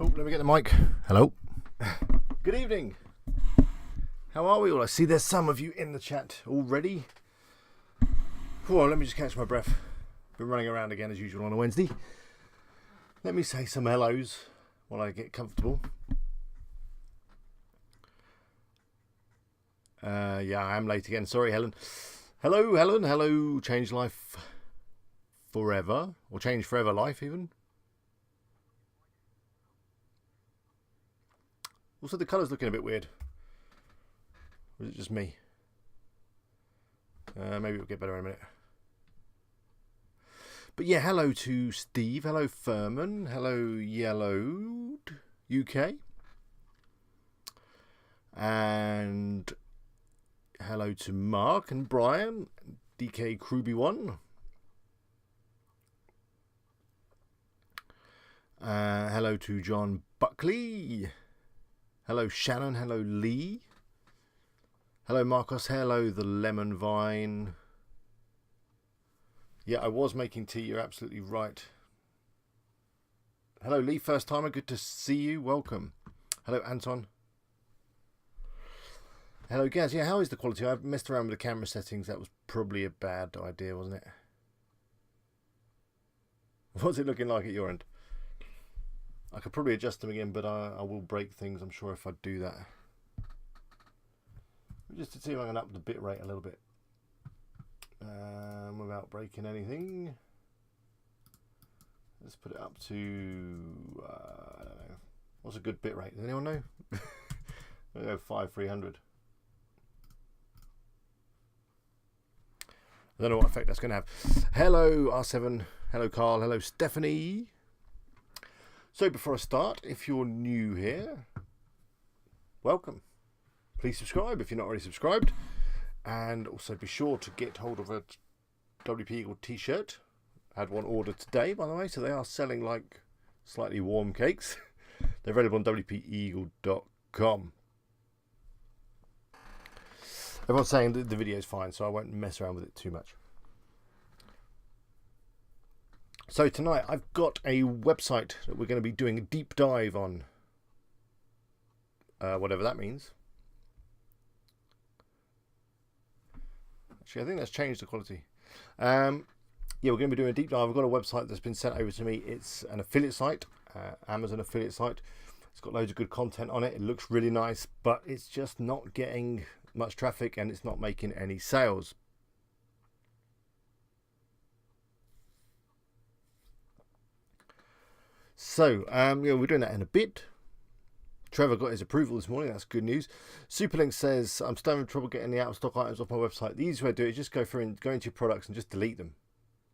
Oh, let me get the mic. Hello. Good evening. How are we all? I see there's some of you in the chat already. Oh, let me just catch my breath. Been running around again as usual on a Wednesday. Let me say some hellos while I get comfortable. Yeah, I am late again. Sorry, Helen. Hello, Helen. Hello, Change Life Forever. Or Change Forever Life, even. Also, the colour's looking a bit weird. Or is it just me? Maybe it'll get better in a minute. But yeah, hello to Steve. Hello, Furman. Hello, Yellowed UK. And hello to Mark and Brian. DK Kruby1. Hello to John Buckley. Hello, Shannon. Hello, Lee. Hello, Marcos. Hello, the Lemon Vine. Yeah, I was making tea. You're absolutely right. Hello, Lee. First timer. Good to see you. Welcome. Hello, Anton. Hello, Gaz. Yeah, how is the quality? I've messed around with the camera settings. That was probably a bad idea, wasn't it? What's it looking like at your end? I could probably adjust them again, but I will break things, I'm sure, if I do that. Just to see if I can up the bit rate a little bit. Without breaking anything. Let's put it up to, I don't know. What's a good bit rate? Does anyone know? I'll go 5300. I don't know what effect that's going to have. Hello, R7. Hello, Carl. Hello, Stephanie. So before I start, if you're new here, welcome. Please subscribe if you're not already subscribed. And also be sure to get hold of a WP Eagle t-shirt. I had one ordered today, by the way, so they are selling like slightly warm cakes. They're available on WPEagle.com. Everyone's saying that the video is fine, so I won't mess around with it too much. So tonight I've got a website that we're going to be doing a deep dive on. Whatever that means. Actually, I think that's changed the quality. Yeah, we're going to be doing a deep dive. I've got a website that's been sent over to me. It's an affiliate site, Amazon affiliate site. It's got loads of good content on it. It looks really nice, but it's just not getting much traffic and it's not making any sales. So, yeah, we're doing that in a bit. Trevor got his approval this morning. That's good news. Superlink says, I'm still having trouble getting the out of stock items off my website. The easiest way to do it is just go through and go into your products and just delete them.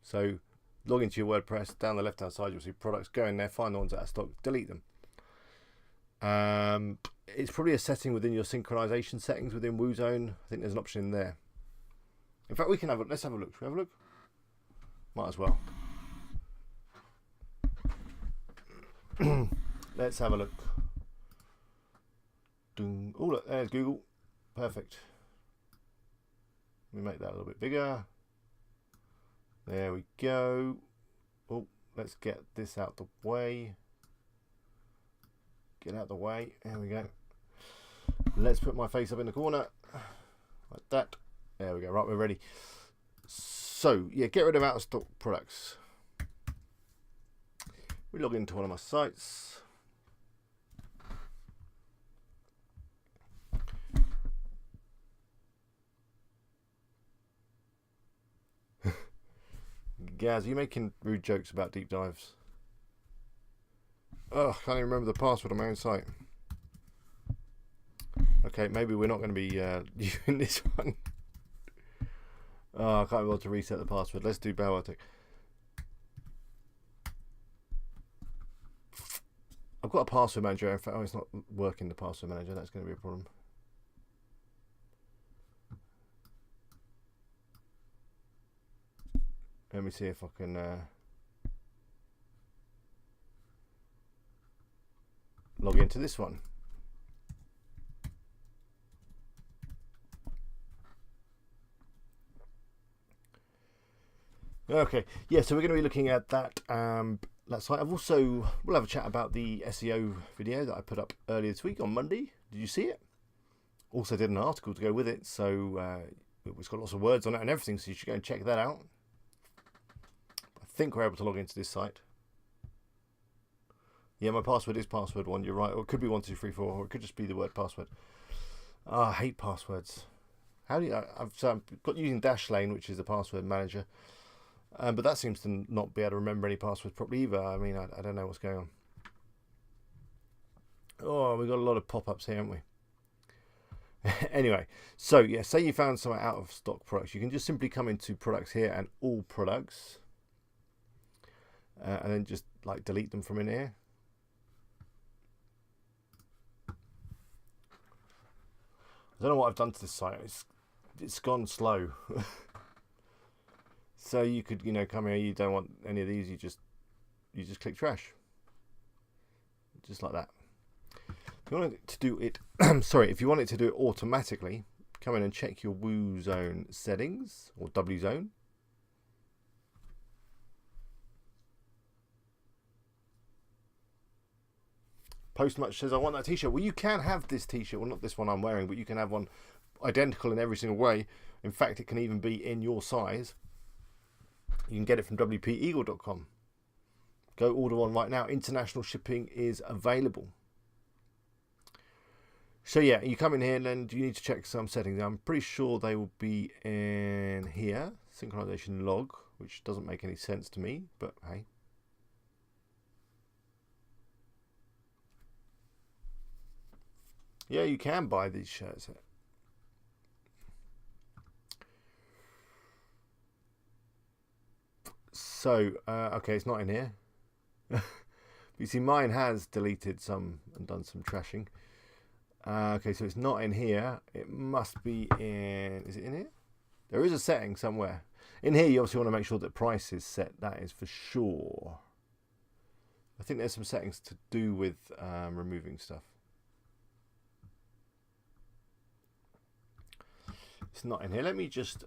So, log into your WordPress. Down the left-hand side, you'll see products. Go in there, find the ones out of stock, delete them. It's probably a setting within your synchronization settings within WooZone. I think there's an option in there. In fact, we can have a, let's have a look. Should we have a look? Might as well. Let's have a look. Oh, look, there's Google. Perfect. Let me make that a little bit bigger. There we go. Oh, let's get this out the way. Get out the way. There we go. Let's put my face up in the corner. Like that. There we go. Right, we're ready. So, yeah, get rid of out of stock products. We log into one of my sites. Gaz, are you making rude jokes about deep dives? Oh, I can't even remember the password on my own site. Okay, maybe we're not going to be using this one. Oh, I can't be able to reset the password. Let's do Biotic. I've got a password manager. In fact, it's not working, the password manager. That's going to be a problem. Let me see if I can log into this one. Okay, yeah, so we're going to be looking at that that site. We'll have a chat about the SEO video that I put up earlier this week on Monday. Did you see it? Also did an article to go with it, so it's got lots of words on it and everything, so you should go and check that out. I think we're able to log into this site. Yeah, my password is password1, you're right. Or it could be 1234, or it could just be the word password. I hate passwords. How do you... I've got using Dashlane, which is the password manager. But that seems to not be able to remember any passwords properly either. I mean, I don't know what's going on. Oh, we've got a lot of pop-ups here, haven't we? Anyway, so yeah, say you found some out of stock products. You can just simply come into products here and all products. And then just like delete them from in here. I don't know what I've done to this site. It's gone slow. So you could, come here. You don't want any of these. You just click trash, just like that. If you want it to do it, if you want it to do it automatically, come in and check your Woo Zone settings or W Zone. Postmuch says, I want that t-shirt. Well, you can have this t-shirt. Well, not this one I'm wearing, but you can have one identical in every single way. In fact, it can even be in your size. You can get it from wpeagle.com. Go order one right now. International shipping is available. So yeah, you come in here and then you need to check some settings. I'm pretty sure they will be in here. Synchronization log, which doesn't make any sense to me, but hey. Yeah, you can buy these shirts. So, okay, it's not in here. You see, mine has deleted some and done some trashing. Okay, so it's not in here. It must be in... Is it in here? There is a setting somewhere. In here, you obviously want to make sure that price is set. That is for sure. I think there's some settings to do with removing stuff. It's not in here. Let me just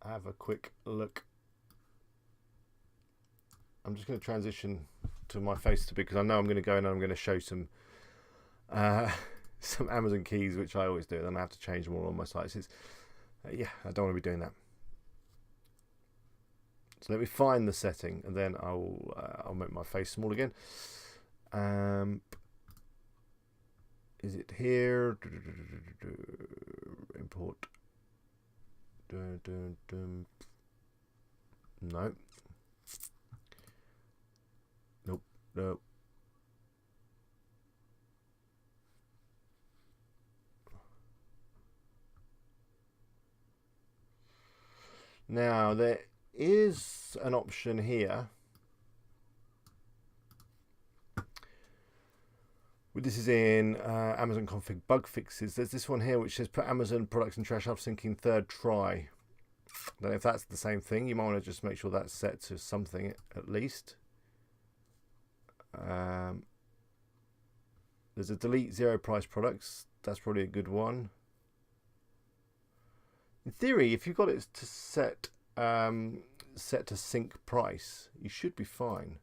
have a quick look. I'm just going to transition to my face because I know I'm going to go in and I'm going to show some Amazon keys, which I always do, and I have to change them all on my sites. Yeah, I don't want to be doing that. So let me find the setting, and then I'll make my face small again. Is it here? Import. No. Nope. Nope. Now there is an option here. This is in Amazon config bug fixes. There's this one here which says put Amazon products in trash after syncing third try. I don't know if that's the same thing. You might want to just make sure that's set to something at least. There's a delete zero price products. That's probably a good one. In theory, if you've got it to set to sync price, you should be fine.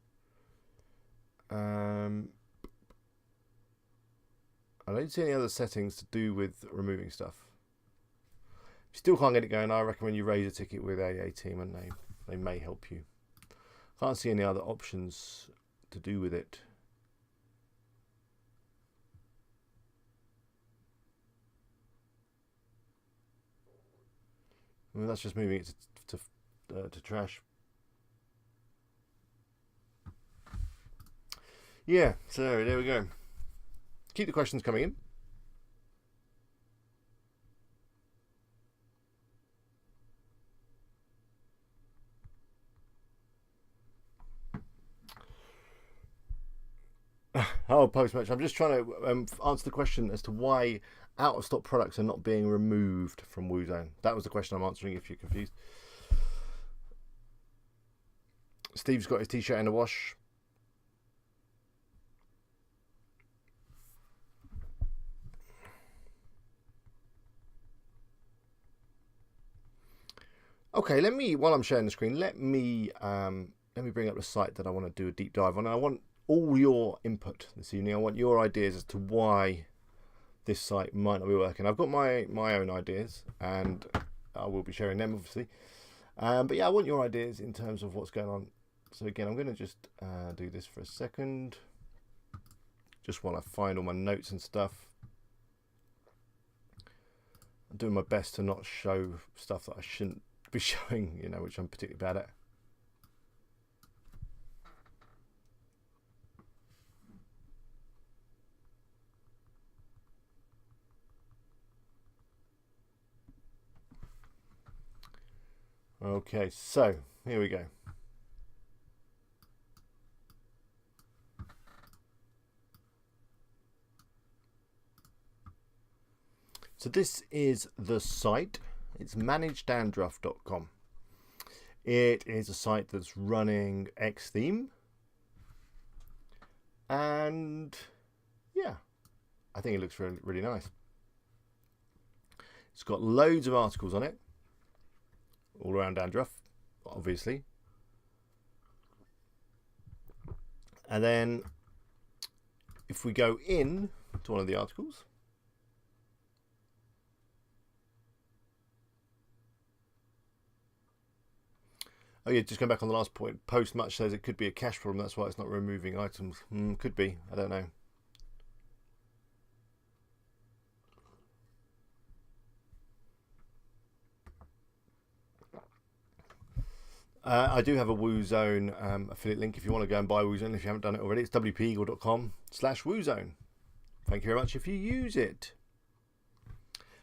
I don't see any other settings to do with removing stuff. If you still can't get it going, I recommend you raise a ticket with AA team, and they may help you. Can't see any other options to do with it. I mean, that's just moving it to trash. Yeah, so there we go. Keep the questions coming in. Oh, post-match. I'm just trying to answer the question as to why out-of-stock products are not being removed from Woo Zone. That was the question I'm answering if you're confused. Steve's got his t-shirt in the wash. Okay, while I'm sharing the screen, let me bring up the site that I want to do a deep dive on. I want all your input this evening. I want your ideas as to why this site might not be working. I've got my own ideas, and I will be sharing them, obviously. But yeah, I want your ideas in terms of what's going on. So again, I'm going to just do this for a second, just while I find all my notes and stuff. I'm doing my best to not show stuff that I shouldn't be showing, you know, which I'm particularly bad at. Okay, so here we go. So this is the site. It's managedandruff.com. It is a site that's running Xtheme. And yeah, I think it looks really, really nice. It's got loads of articles on it, all around dandruff, obviously. And then if we go in to one of the articles, oh yeah, just going back on the last point, Post Much says it could be a cache problem, that's why it's not removing items. Could be, I don't know. I do have a WooZone affiliate link if you want to go and buy WooZone if you haven't done it already. It's wpeagle.com/WooZone. Thank you very much if you use it.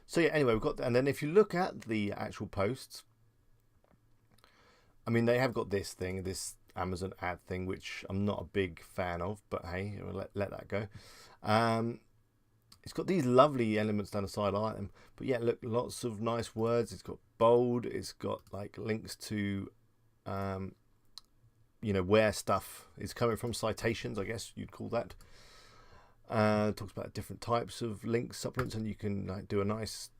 So yeah, anyway, we've got, and then if you look at the actual posts, I mean, they have got this thing, this Amazon ad thing, which I'm not a big fan of, but hey, let that go. It's got these lovely elements down the side, I like them. But yeah, look, lots of nice words. It's got bold. It's got like links to, you know, where stuff is coming from, citations, I guess you'd call that. Talks about different types of links, supplements, and you can like do a nice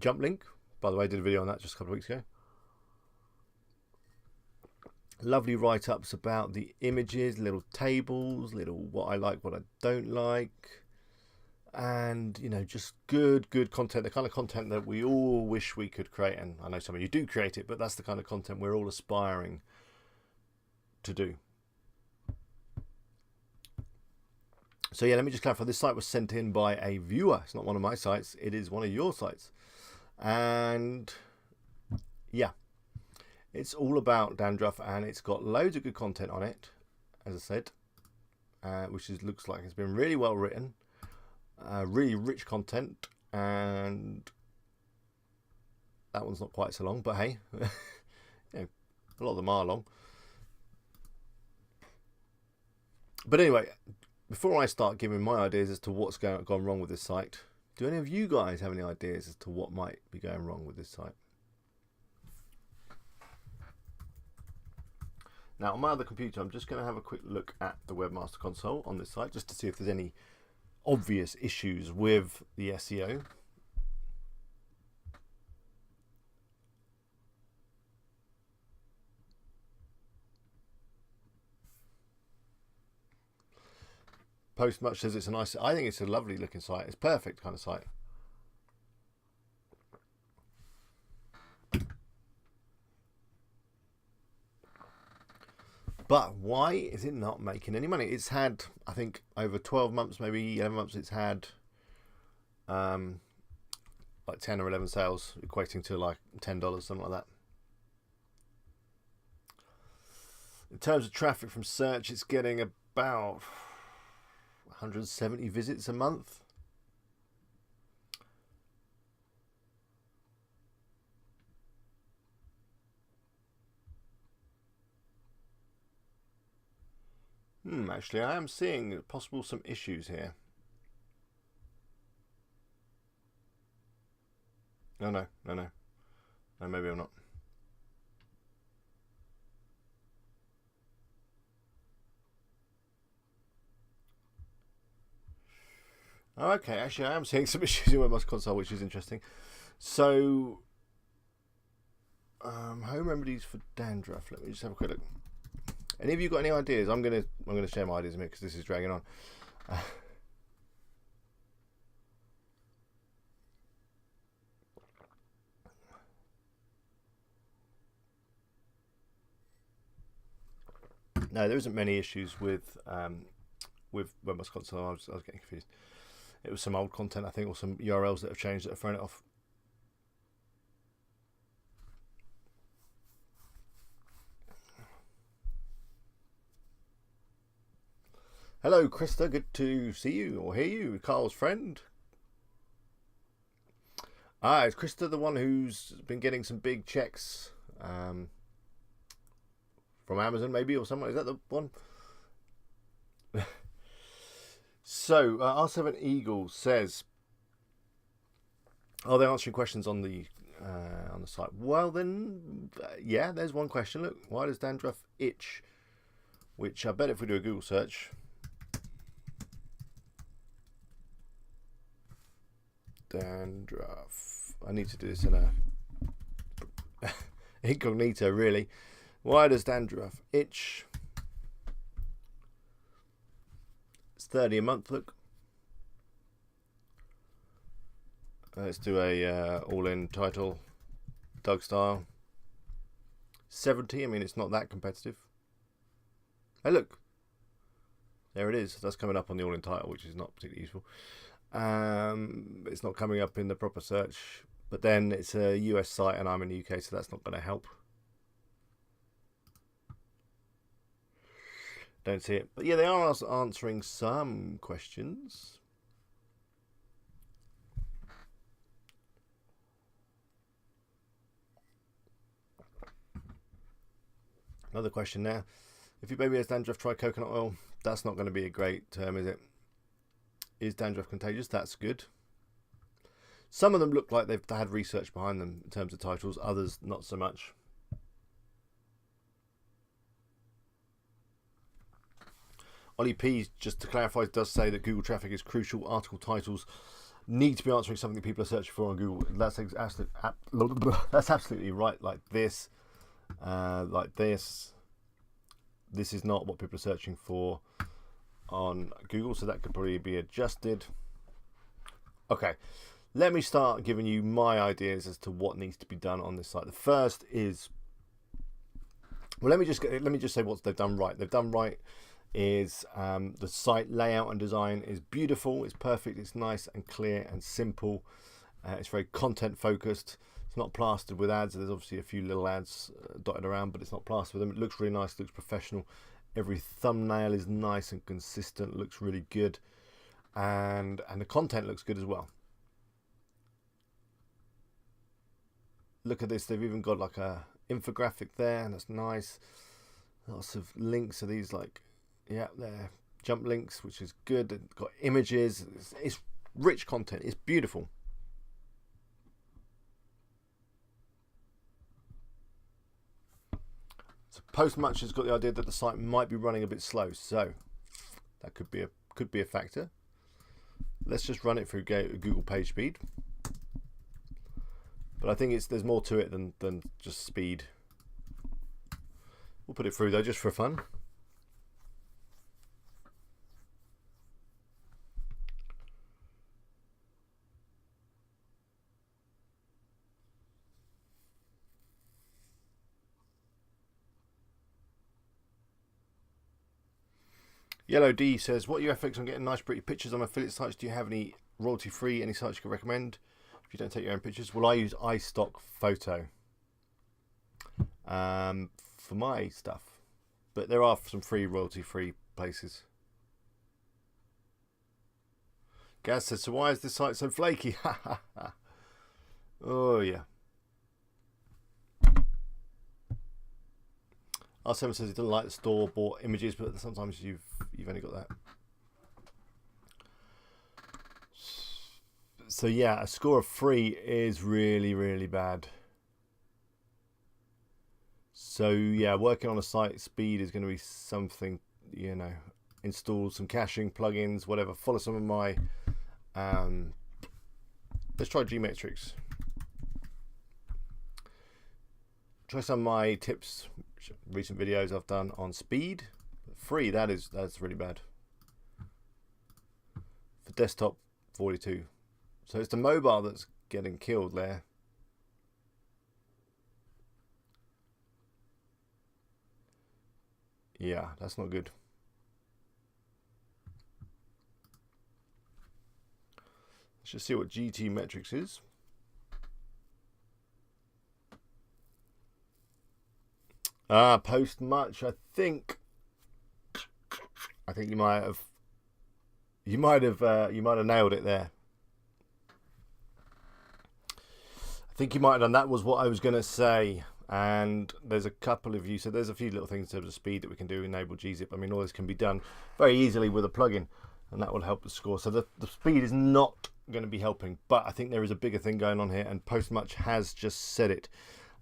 jump link. By the way, I did a video on that just a couple of weeks ago. Lovely write-ups about the images, little tables, little what I like, what I don't like, and you know, just good content, the kind of content that we all wish we could create. And I know some of you do create it, but that's the kind of content we're all aspiring to do. So yeah, let me just clarify, this site was sent in by a viewer. It's not one of my sites, it is one of your sites. And yeah, it's all about dandruff, and it's got loads of good content on it, as I said, which looks like it's been really well written, really rich content, and that one's not quite so long, but hey, you know, a lot of them are long. But anyway, before I start giving my ideas as to what's gone wrong with this site, do any of you guys have any ideas as to what might be going wrong with this site? Now, on my other computer, I'm just going to have a quick look at the Webmaster Console on this site, just to see if there's any obvious issues with the SEO. Post Much says it's a nice, I think it's a lovely looking site. It's perfect kind of site. But why is it not making any money? It's had, I think, over 12 months, maybe 11 months, it's had like 10 or 11 sales, equating to like $10, something like that. In terms of traffic from search, it's getting about 170 visits a month. Actually, I am seeing possible some issues here. No, maybe I'm not. Okay, actually, I am seeing some issues in Webmaster Console, which is interesting. So, home remedies for dandruff. Let me just have a quick look. Any of you got any ideas? I'm gonna share my ideas a minute because this is dragging on. No, there isn't many issues with WebMouse console. I was getting confused. It was some old content, I think, or some URLs that have changed that have thrown it off. Hello, Krista. Good to see you or hear you. Carl's friend. Is Krista the one who's been getting some big checks from Amazon, maybe, or someone? Is that the one? So, R7 Eagle says, "Are they answering questions on the site?" Well, then, yeah. There's one question. Look, why does dandruff itch? Which I bet if we do a Google search, dandruff. I need to do this in a incognito, really. Why does dandruff itch? It's $30 a month. Look. Let's do a all-in title, Doug style. 70. I mean, it's not that competitive. Hey, look. There it is. That's coming up on the all-in title, which is not particularly useful. It's not coming up in the proper search, but then it's a US site and I'm in the UK, so that's not going to help. Don't see it, but yeah, they are answering some questions. Another question there. If your baby has dandruff, try coconut oil. That's not going to be a great term, is it? Is dandruff contagious? That's good. Some of them look like they've had research behind them in terms of titles, others not so much. Ollie P, just to clarify, does say that Google traffic is crucial. Article titles need to be answering something people are searching for on Google. That's absolutely right. Like this. This is not what people are searching for on Google, so that could probably be adjusted. Okay, let me start giving you my ideas as to what needs to be done on this site. The first is, well, let me just say what they've done right. They've done right is the site layout and design is beautiful. It's perfect. It's nice and clear and simple. It's very content focused. It's not plastered with ads. There's obviously a few little ads dotted around, but it's not plastered with them. It looks really nice. It looks professional. Every thumbnail is nice and consistent. Looks really good, and the content looks good as well. Look at this. They've even got like a infographic there, and that's nice. Lots of links to these, like, yeah, they're jump links, which is good. They've got images. It's rich content. It's beautiful. So Postmuch has got the idea that the site might be running a bit slow, so that could be a factor. Let's just run it through Google page speed. But I think there's more to it than just speed. We'll put it through though, just for fun. Yellow D says, what are your efforts on getting nice pretty pictures on affiliate sites? Do you have any royalty free, any sites you can recommend if you don't take your own pictures? Well, I use iStock Photo for my stuff, but there are some free royalty free places. Gaz says, so why is this site so flaky? Oh yeah. R7 says he doesn't like the store bought images, but sometimes you've only got that. So yeah, a score of 3 is really, really bad. So yeah, working on a site speed is going to be something, you know, install some caching plugins, whatever. Follow some of my let's try Gmetrics. try some of my tips, recent videos I've done on speed. Free, that's really bad. For desktop, 42. So it's the mobile that's getting killed there. Yeah, that's not good. Let's just see what GT metrics is. Post much. I think you might have nailed it there. I think you might have done. That was what I was going to say. And there's a couple of you, so there's a few little things in terms of speed that we can do, enable gzip. I mean, all this can be done very easily with a plugin, and that will help the score. So the speed is not going to be helping, but I think there is a bigger thing going on here, and Postmuch has just said it.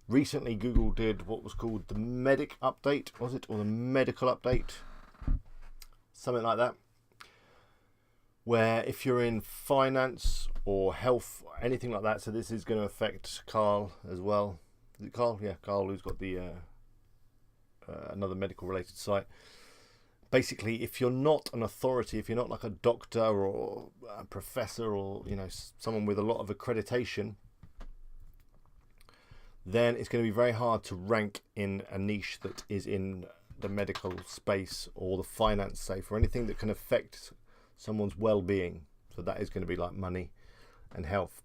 Recently, Google did what was called the Medic update, was it? Or the medical update? Something like that. Where if you're in finance or health, anything like that, so this is going to affect Carl as well. Is it Carl? Yeah, Carl, who's got the another medical related site. Basically, if you're not an authority, if you're not like a doctor or a professor or someone with a lot of accreditation, then it's going to be very hard to rank in a niche that is in the medical space or the finance safe or anything that can affect someone's well-being. So that is going to be like money and health.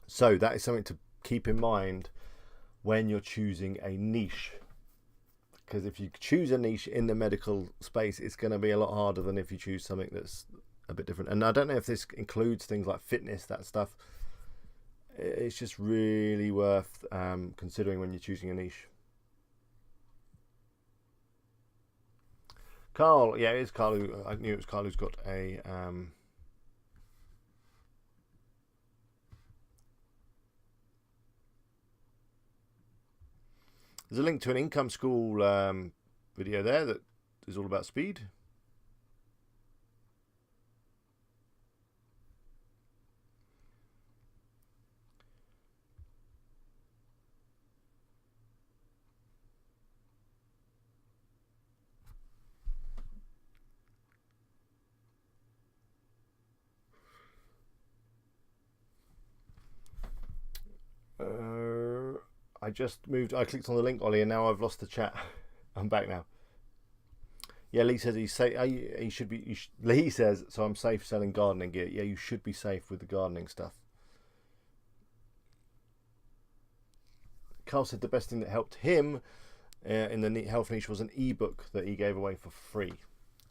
So that is something to keep in mind when you're choosing a niche, because if you choose a niche in the medical space, it's going to be a lot harder than if you choose something that's a bit different. And I don't know if this includes things like fitness, that stuff. It's just really worth considering when you're choosing a niche. Carl, yeah, it is Carl. I knew it was Carl who's got a there's a link to an income school video there that is all about speed. I just moved. I clicked on the link, Ollie, and now I've lost the chat. I'm back now. Yeah, Lee says he should be. Lee says, so I'm safe selling gardening gear. Yeah, you should be safe with the gardening stuff. Carl said the best thing that helped him in the health niche was an ebook that he gave away for free.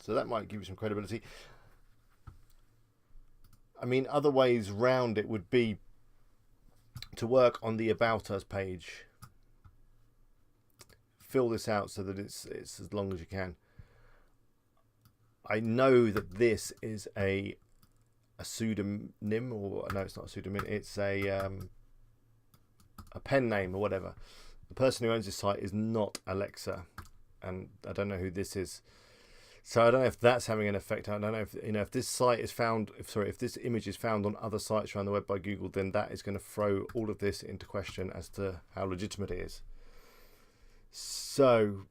So that might give you some credibility. I mean, other ways round it would be to work on the About Us page. Fill this out so that it's as long as you can. I know that this is a pseudonym, or no, it's not a pseudonym. It's a pen name or whatever. The person who owns this site is not Alexa, and I don't know who this is. So I don't know if that's having an effect. I don't know if this site is found. If this image is found on other sites around the web by Google, then that is going to throw all of this into question as to how legitimate it is. So,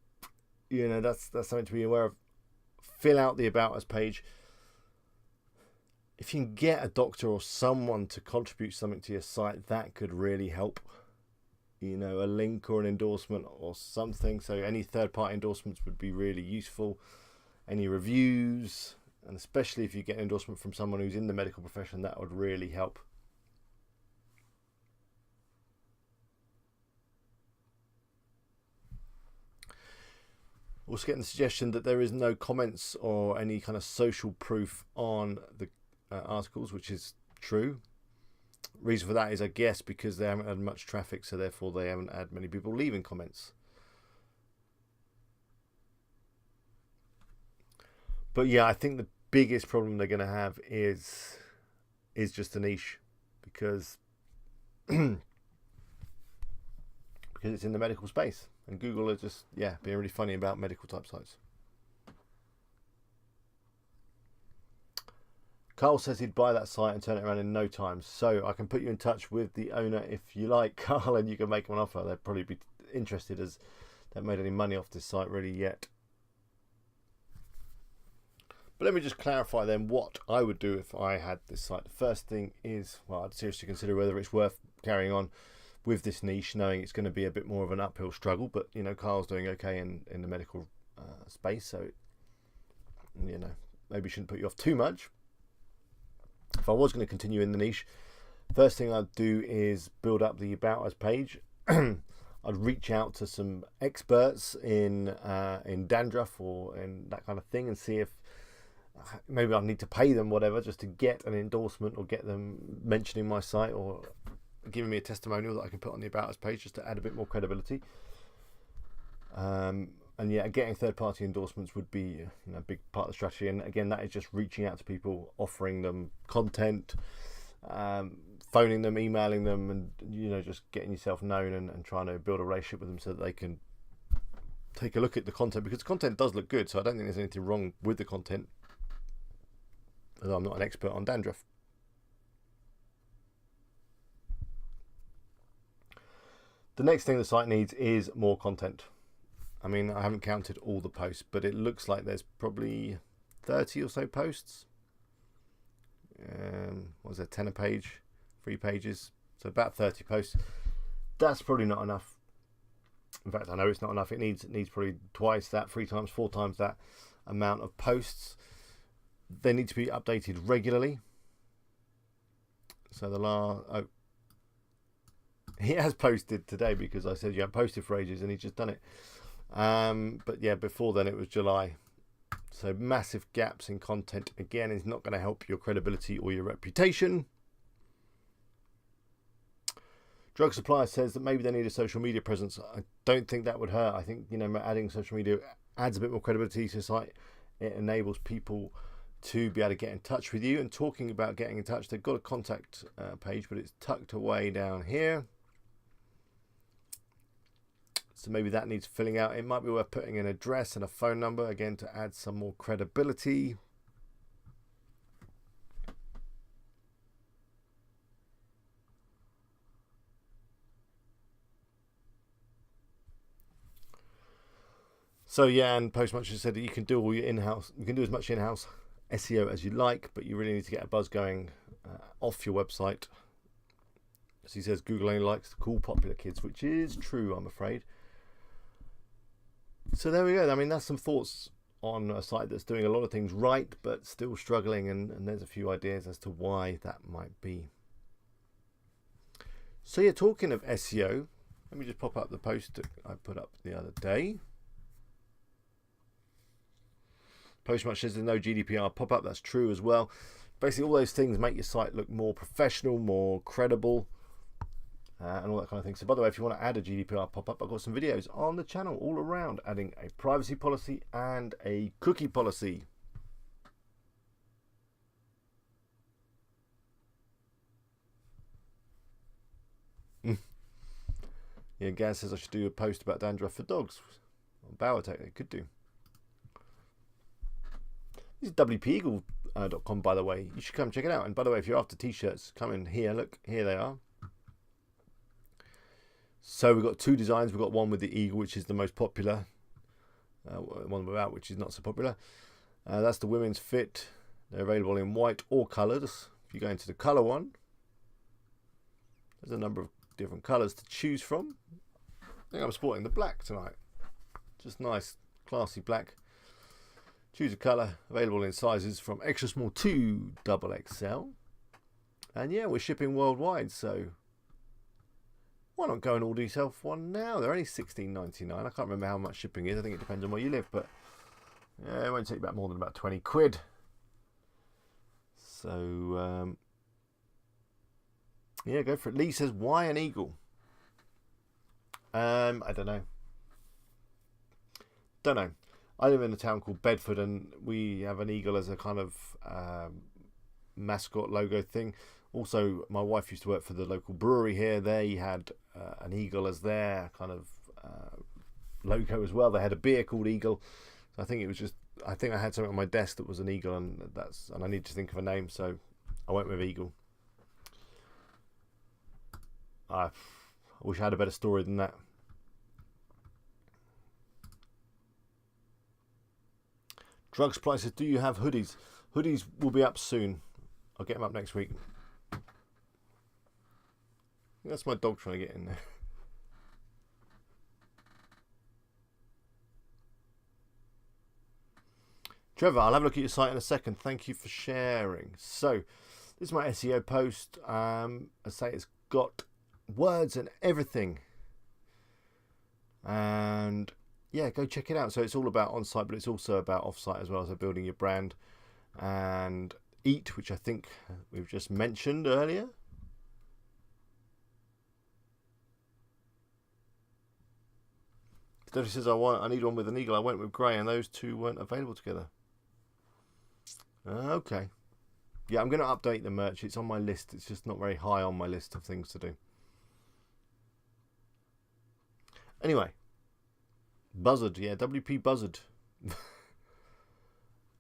that's something to be aware of. Fill out the About Us page. If you can get a doctor or someone to contribute something to your site, that could really help. A link or an endorsement or something. So any third-party endorsements would be really useful. Any reviews, and especially if you get an endorsement from someone who's in the medical profession, that would really help. Also getting the suggestion that there is no comments or any kind of social proof on the articles, which is true. Reason for that is, I guess, because they haven't had much traffic, so therefore they haven't had many people leaving comments. But yeah, I think the biggest problem they're going to have is just a niche, because it's in the medical space, and Google are just being really funny about medical type sites. Carl says he'd buy that site and turn it around in no time. So I can put you in touch with the owner if you like, Carl, and you can make them an offer. They'd probably be interested, as they haven't made any money off this site really yet. But let me just clarify then what I would do if I had this site. The first thing is, well, I'd seriously consider whether it's worth carrying on with this niche, knowing it's going to be a bit more of an uphill struggle. But, you know, Carl's doing okay in the medical space, so, you know, maybe shouldn't put you off too much. If I was going to continue in the niche, first thing I'd do is build up the About Us page. I'd reach out to some experts in dandruff or in that kind of thing and see if maybe I need to pay them whatever just to get an endorsement or get them mentioning my site or giving me a testimonial that I can put on the About Us page just to add a bit more credibility. And yeah, getting third-party endorsements would be, you know, a big part of the strategy. And again, that is just reaching out to people, offering them content, phoning them, emailing them, and, you know, just getting yourself known and trying to build a relationship with them so that they can take a look at the content, because the content does look good. So I don't think there's anything wrong with the content, although I'm not an expert on dandruff. The next thing the site needs is more content. I mean, I haven't counted all the posts, but it looks like there's probably 30 or so posts. What was there, 10 a page, 3 pages, so about 30 posts. That's probably not enough. In fact, I know it's not enough. It needs probably twice that, 3 times, 4 times that amount of posts. They need to be updated regularly. So he has posted today because I said you haven't posted for ages, and he's just done it. But yeah, before then it was July. So massive gaps in content again is not going to help your credibility or your reputation. Drug Supplier says that maybe they need a social media presence. I don't think that would hurt. I think, you know, adding social media adds a bit more credibility to the site. It enables people to be able to get in touch with you. And talking about getting in touch, they've got a contact page, but it's tucked away down here. So maybe that needs filling out. It might be worth putting an address and a phone number, again, to add some more credibility. So yeah, and Postmatch said that you can do all your in-house, you can do as much in-house SEO as you like, but you really need to get a buzz going off your website. As he says, Google only likes the cool, popular kids, which is true, I'm afraid. So there we go. I mean, that's some thoughts on a site that's doing a lot of things right, but still struggling, and there's a few ideas as to why that might be. So yeah, talking of SEO, let me just pop up the post that I put up the other day. Postmatch says there's no GDPR pop-up. That's true as well. Basically, all those things make your site look more professional, more credible, and all that kind of thing. So by the way, if you want to add a GDPR pop-up, I've got some videos on the channel all around adding a privacy policy and a cookie policy. Yeah, Gaz says I should do a post about dandruff for dogs on Bowertech. They could do. This is wpeagle.com, by the way. You should come check it out. And by the way, if you're after t-shirts, come in here. Look, here they are. So we've got 2 designs. We've got one with the eagle, which is the most popular. One without, which is not so popular. That's the women's fit. They're available in white or colours. If you go into the colour one, there's a number of different colours to choose from. I think I'm sporting the black tonight. Just nice, classy black. Choose a colour, available in sizes from extra small to XXL. And yeah, we're shipping worldwide, so why not go and order yourself one now? They're only $16.99. I can't remember how much shipping is. I think it depends on where you live, but yeah, it won't take you more than about 20 quid. So yeah, go for it. Lee says, why an eagle? I don't know. I live in a town called Bedford, and we have an eagle as a kind of mascot logo thing. Also, my wife used to work for the local brewery here. They had an eagle as their kind of logo as well. They had a beer called Eagle. So I think it was just I think I had something on my desk that was an eagle, and I need to think of a name, so I went with eagle. I wish I had a better story than that. Drugs prices. Do you have hoodies? Hoodies will be up soon. I'll get them up next week. That's my dog trying to get in there. Trevor, I'll have a look at your site in a second. Thank you for sharing. So, this is my SEO post. I say it's got words and everything. And yeah, go check it out. So it's all about on-site, but it's also about off-site as well. So building your brand and eat, which I think we've just mentioned earlier. Stephanie says I need one with an eagle. I went with grey, and those two weren't available together. Okay. Yeah, I'm going to update the merch. It's on my list. It's just not very high on my list of things to do. Anyway. Buzzard. Yeah, WP Buzzard.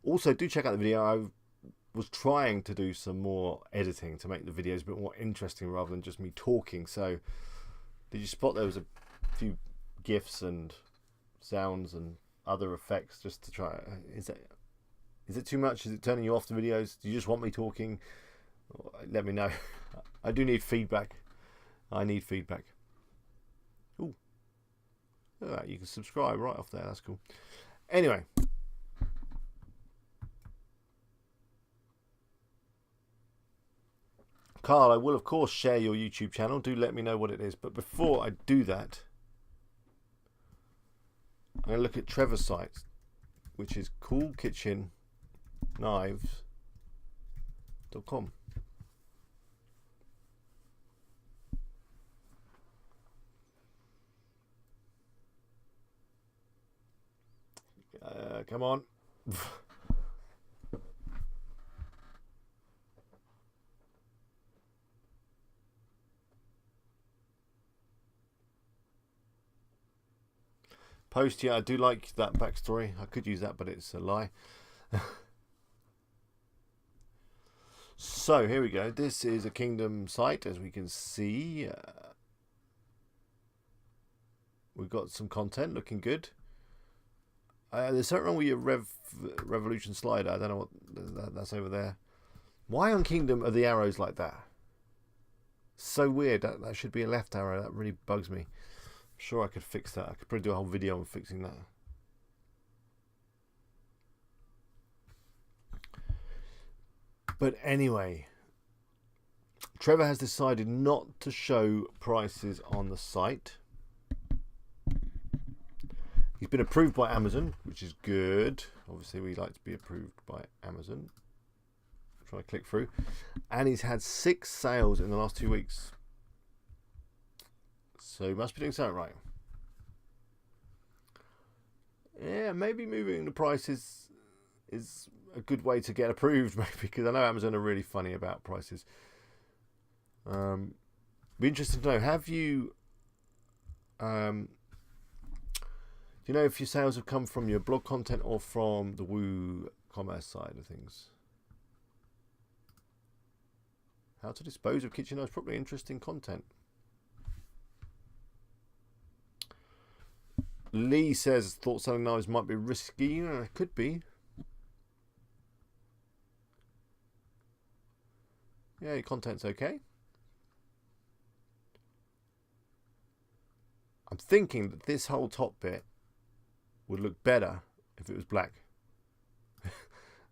Also, do check out the video. I was trying to do some more editing to make the videos a bit more interesting rather than just me talking. So, did you spot there was a few GIFs and sounds and other effects just to try? Is it too much? Is it turning you off the videos? Do you just want me talking? Let me know. I do need feedback. I need feedback. Ooh. Look at that. You can subscribe right off there. That's cool. Anyway. Carl, I will of course share your YouTube channel. Do let me know what it is. But before I do that, I'm going to look at Trevor's site, which is coolkitchenknives.com. Come on. Post, yeah, I do like that backstory. I could use that, but it's a lie. So here we go. This is a Kingdom site, as we can see. We've got some content looking good. There's something wrong with your Revolution slider. I don't know what that's over there. Why on Kingdom are the arrows like that? So weird. That should be a left arrow. That really bugs me. I'm sure I could fix that. I could probably do a whole video on fixing that. But anyway, Trevor has decided not to show prices on the site. He's been approved by Amazon, which is good. Obviously, we like to be approved by Amazon. Try to click through. And he's had 6 sales in the last 2 weeks. So he must be doing something right. Yeah, maybe moving the prices is a good way to get approved, maybe, because I know Amazon are really funny about prices. Be interesting to know, have you... do you know if your sales have come from your blog content or from the WooCommerce side of things? How to dispose of kitchen knives? Probably interesting content. Lee says, thought selling knives might be risky. It could be. Yeah, your content's okay. I'm thinking that this whole top bit would look better if it was black.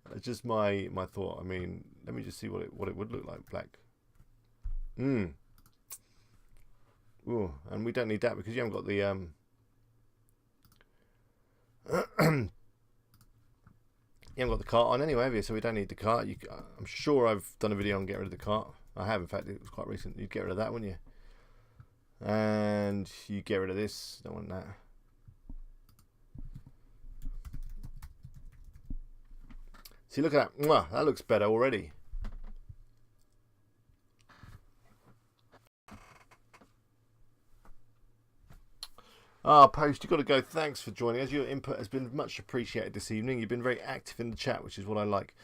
That's just my thought. I mean, let me just see what it would look like black. Ooh, and we don't need that because you haven't got the you haven't got the cart on anyway, have you? So we don't need the cart. I'm sure I've done a video on getting rid of the cart. I have, in fact. It was quite recent. You'd get rid of that, wouldn't you? And you get rid of this. Don't want that. See, look at that. Mwah, that looks better already. Post, you've got to go. Thanks for joining us. Your input has been much appreciated this evening. You've been very active in the chat, which is what I like.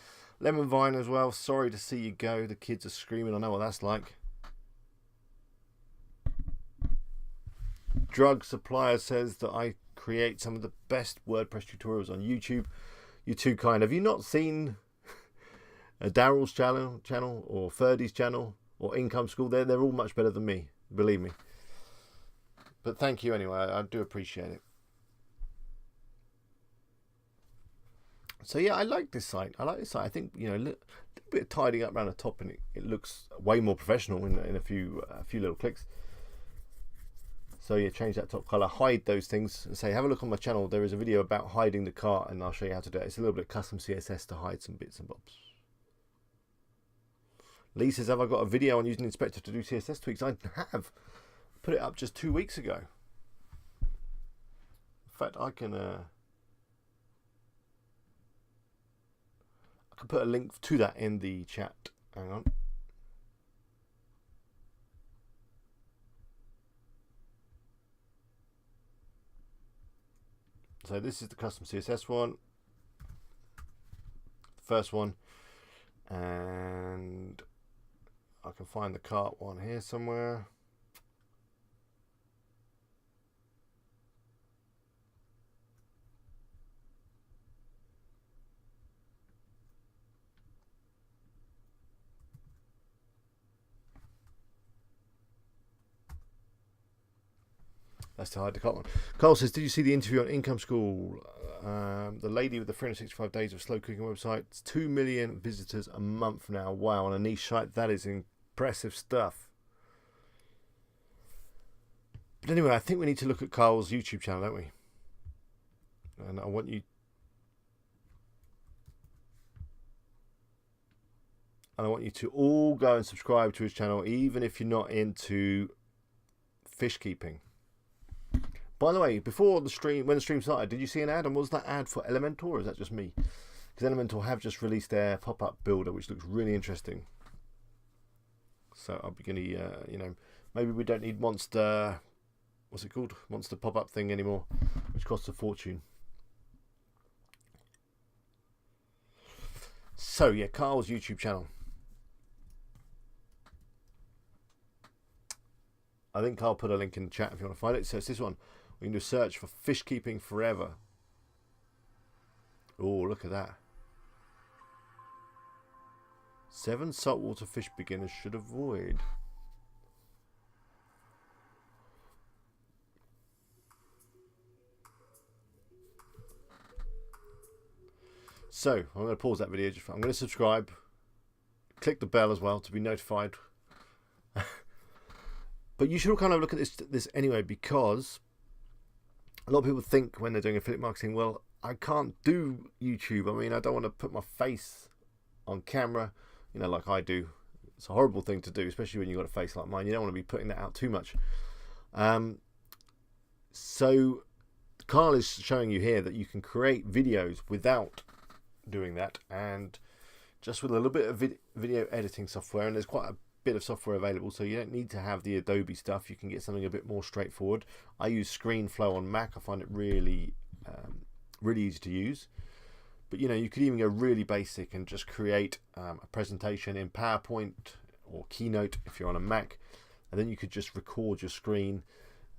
Lemon Vine as well. Sorry to see you go. The kids are screaming. I know what that's like. Drug Supplier says that I create some of the best WordPress tutorials on YouTube. You're too kind. Have you not seen Daryl's channel or Ferdy's channel or Income School? They're all much better than me, believe me. But thank you anyway. I do appreciate it. So yeah, I like this site. I think, you know, a little bit of tidying up around the top, and it looks way more professional in a few little clicks. So yeah, change that top color, hide those things, and say, have a look on my channel. There is a video about hiding the cart, and I'll show you how to do it. It's a little bit of custom CSS to hide some bits and bobs. Lee says, have I got a video on using Inspector to do CSS tweaks? I have. Put it up just 2 weeks ago. In fact, I can put a link to that in the chat. Hang on. So this is the custom CSS one, first one, and I can find the cart one here somewhere. That's to hide the cart one. Carl says, did you see the interview on Income School? The lady with the 365 days of slow cooking website. It's 2 million visitors a month now. Wow, on a niche site. That is impressive stuff. But anyway, I think we need to look at Carl's YouTube channel, don't we? And I want you... And I want you to all go and subscribe to his channel, even if you're not into fish keeping. By the way, before the stream, when the stream started, did you see an ad? And was that ad for Elementor, or is that just me? Because Elementor have just released their pop-up builder, which looks really interesting. So I'll be going to, you know, maybe we don't need Monster, what's it called? Monster pop-up thing anymore, which costs a fortune. So yeah, Carl's YouTube channel. I think Carl put a link in the chat if you want to find it. So it's this one. We can do a search for fish keeping forever. Oh, look at that. 7 saltwater fish beginners should avoid. So I'm going to pause that video. I'm going to subscribe. Click the bell as well to be notified. But you should all kind of look at this anyway, because a lot of people think when they're doing affiliate marketing, well, I can't do YouTube. I mean, I don't want to put my face on camera, you know, like I do. It's a horrible thing to do, especially when you've got a face like mine. You don't want to be putting that out too much. So Carl is showing you here that you can create videos without doing that, and just with a little bit of video editing software, and there's quite a bit of software available, so you don't need to have the Adobe stuff. You can get something a bit more straightforward. I use ScreenFlow on Mac. I find it really easy to use. But you know, you could even go really basic and just create a presentation in PowerPoint or Keynote if you're on a Mac, and then you could just record your screen,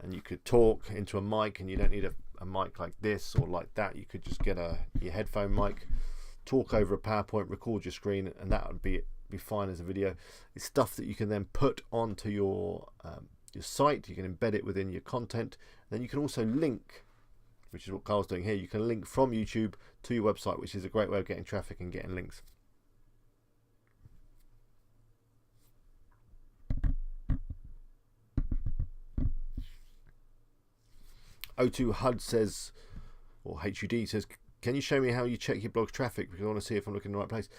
and you could talk into a mic, and you don't need a mic like this or like that. You could just get your headphone mic, talk over a PowerPoint, record your screen, and that would be fine as a video. It's stuff that you can then put onto your site. You can embed it within your content. Then you can also link, which is what Carl's doing here. You can link from YouTube to your website, which is a great way of getting traffic and getting links. O2 HUD says, or HUD says, can you show me how you check your blog's traffic? Because I want to see if I'm looking in the right place.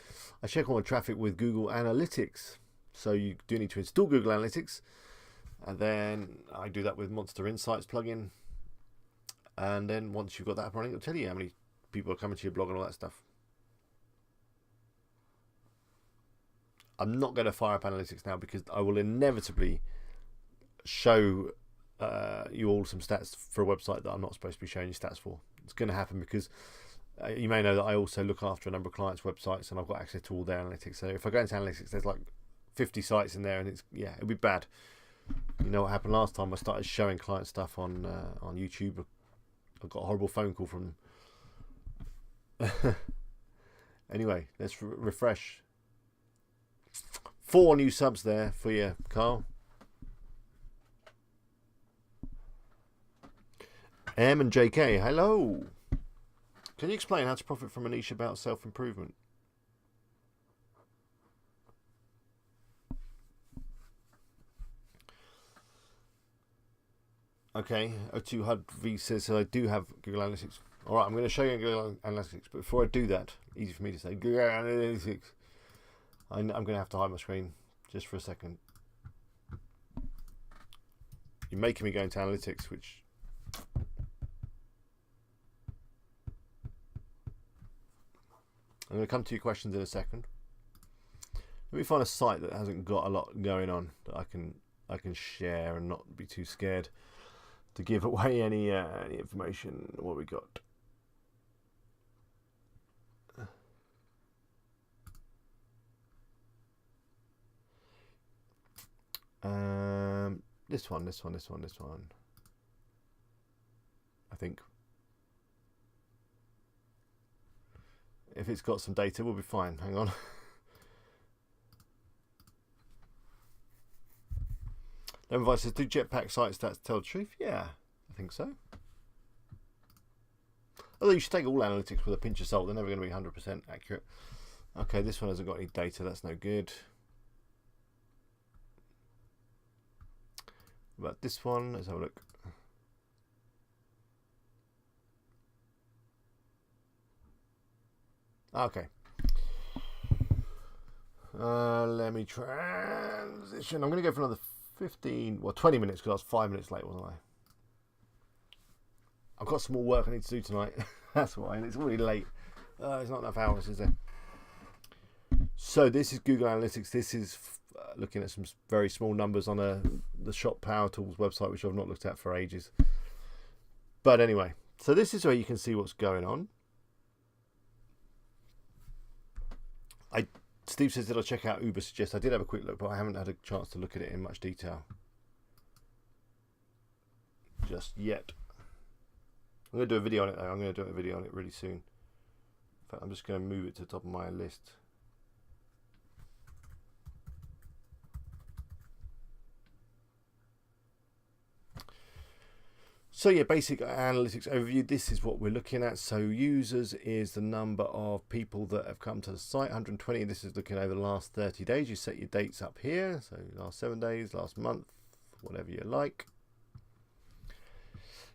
I check all my traffic with Google Analytics. So you do need to install Google Analytics. And then I do that with Monster Insights plugin. And then once you've got that up running, it'll tell you how many people are coming to your blog and all that stuff. I'm not going to fire up Analytics now, because I will inevitably show you all some stats for a website that I'm not supposed to be showing you stats for. It's going to happen because you may know that I also look after a number of clients' websites and I've got access to all their analytics. So if I go into analytics, there's like 50 sites in there, and it'd be bad. You know what happened last time? I started showing client stuff on YouTube. I got a horrible phone call from. Anyway, let's refresh. 4 new subs there for you, Carl. M and JK, hello. Can you explain how to profit from a niche about self-improvement? Okay, O2 HUD V says, so I do have Google Analytics. All right, I'm going to show you Google Analytics, but before I do that, easy for me to say, Google Analytics. I'm going to have to hide my screen just for a second. You're making me go into Analytics, which... I'm going to come to your questions in a second. Let me find a site that hasn't got a lot going on that I can share and not be too scared to give away any information. What we got? This one. I think if it's got some data, we'll be fine. Hang on. Then says, do Jetpack site stats tell the truth? Yeah, I think so. Although you should take all analytics with a pinch of salt. They're never going to be 100% accurate. Okay, this one hasn't got any data. That's no good. But this one, let's have a look. Okay. Let me transition. I'm going to go for another 20 minutes because I was 5 minutes late, wasn't I? I've got some more work I need to do tonight. That's why, and it's already late. There's not enough hours, is there? So this is Google Analytics. This is looking at some very small numbers on the Shop Power Tools website, which I've not looked at for ages. But anyway, so this is where you can see what's going on. Steve says, did I check out Uber Suggest? I did have a quick look, but I haven't had a chance to look at it in much detail just yet. I'm going to do a video on it, though. I'm going to do a video on it really soon. In fact, I'm just going to move it to the top of my list. So yeah, basic analytics overview. This is what we're looking at. So users is the number of people that have come to the site, 120. This is looking over the last 30 days. You set your dates up here. So last 7 days, last month, whatever you like.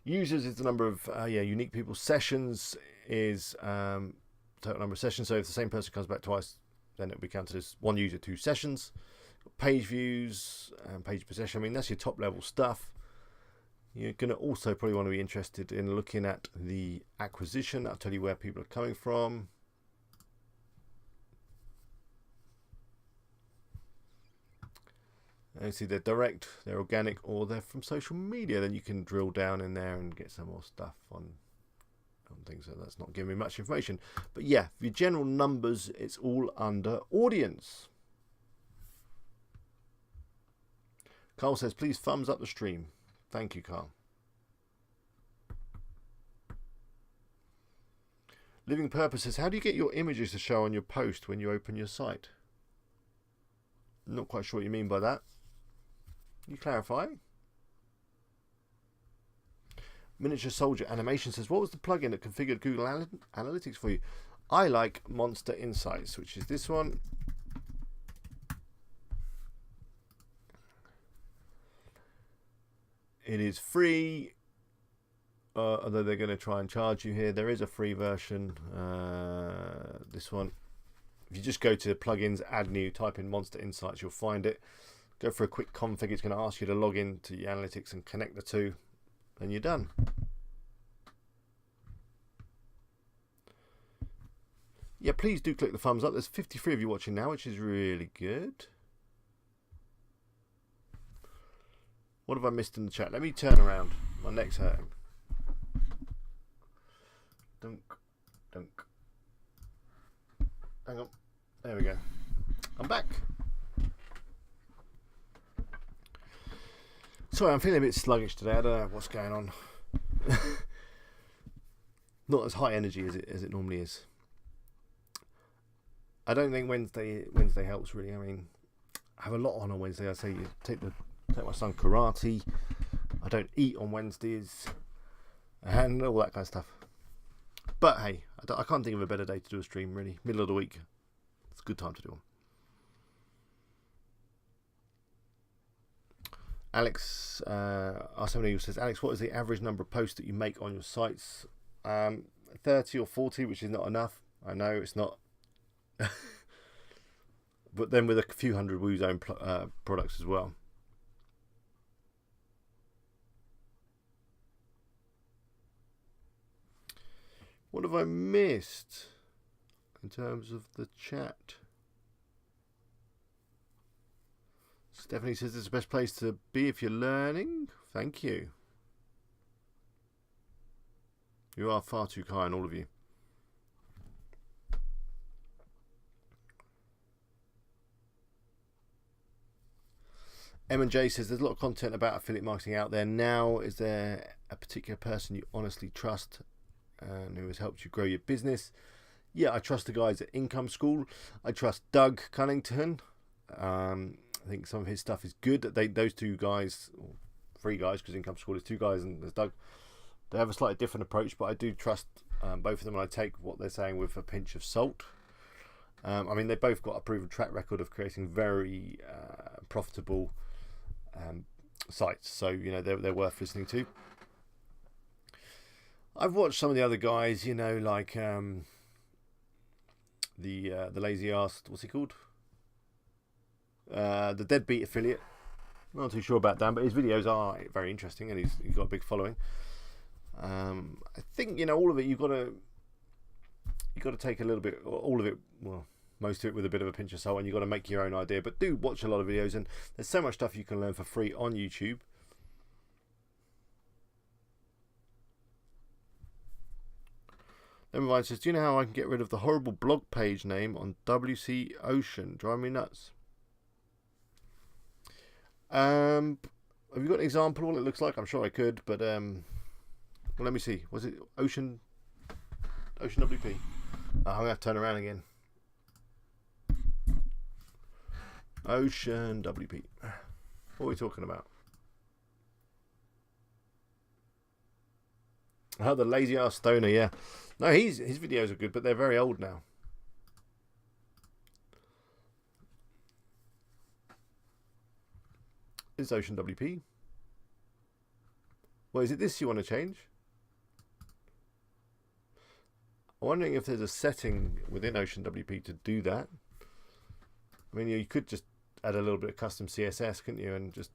Users is the number of unique people. Sessions is total number of sessions. So if the same person comes back twice, then it'll be counted as 1 user, 2 sessions. Page views and page per session. I mean, that's your top level stuff. You're going to also probably want to be interested in looking at the acquisition. That'll tell you where people are coming from. And you see they're direct, they're organic, or they're from social media. Then you can drill down in there and get some more stuff on things. So that's not giving me much information. But yeah, for your general numbers, it's all under audience. Carl says, please thumbs up the stream. Thank you, Carl. Living Purposes. How do you get your images to show on your post when you open your site? I'm not quite sure what you mean by that. Can you clarify? Miniature Soldier Animation says, what was the plugin that configured Google Analytics for you? I like Monster Insights, which is this one. It is free, although they're going to try and charge you here. There is a free version, this one. If you just go to plugins, add new, type in Monster Insights, you'll find it. Go for a quick config. It's going to ask you to log in to your analytics and connect the two, and you're done. Yeah, please do click the thumbs up. There's 53 of you watching now, which is really good. What have I missed in the chat? Let me turn around. My neck's hurting. Dunk, dunk. Hang on. There we go. I'm back. Sorry, I'm feeling a bit sluggish today. I don't know what's going on. Not as high energy as it normally is. I don't think Wednesday helps really. I mean, I have a lot on Wednesday. I say you take my son karate. I don't eat on Wednesdays and all that kind of stuff. But hey, I can't think of a better day to do a stream really. Middle of the week, it's a good time to do one. Alex, R70 says, Alex, what is the average number of posts that you make on your sites? 30 or 40, which is not enough. I know it's not. But then with a few hundred WooZone products as well. What have I missed in terms of the chat? Stephanie says it's the best place to be if you're learning. Thank you. You are far too kind, all of you. M&J says there's a lot of content about affiliate marketing out there now. Is there a particular person you honestly trust and who has helped you grow your business? Yeah, I trust the guys at Income School. I trust Doug Cunnington. I think some of his stuff is good. Those two guys, or three guys, because Income School is two guys and there's Doug. They have a slightly different approach, but I do trust both of them, and I take what they're saying with a pinch of salt. I mean, they both got a proven track record of creating very profitable sites, so you know they're worth listening to. I've watched some of the other guys, you know, like the lazy ass, what's he called? The Deadbeat Affiliate. Not too sure about Dan, but his videos are very interesting, and he's got a big following. I think, you know, all of it you've got to take a little bit, all of it, well, most of it with a bit of a pinch of salt, and you've got to make your own idea. But do watch a lot of videos, and there's so much stuff you can learn for free on YouTube. Then Ryan says, do you know how I can get rid of the horrible blog page name on WC Ocean? Drive me nuts. Have you got an example of what it looks like? I'm sure I could, but well, let me see. Was it Ocean WP? I'm gonna have to turn around again. Ocean WP. What are we talking about? Oh, the lazy ass stoner. Yeah, no, his videos are good, but they're very old now. Is Ocean WP? Well, is it this you want to change? I'm wondering if there's a setting within Ocean WP to do that. I mean, you could just add a little bit of custom CSS, couldn't you, and just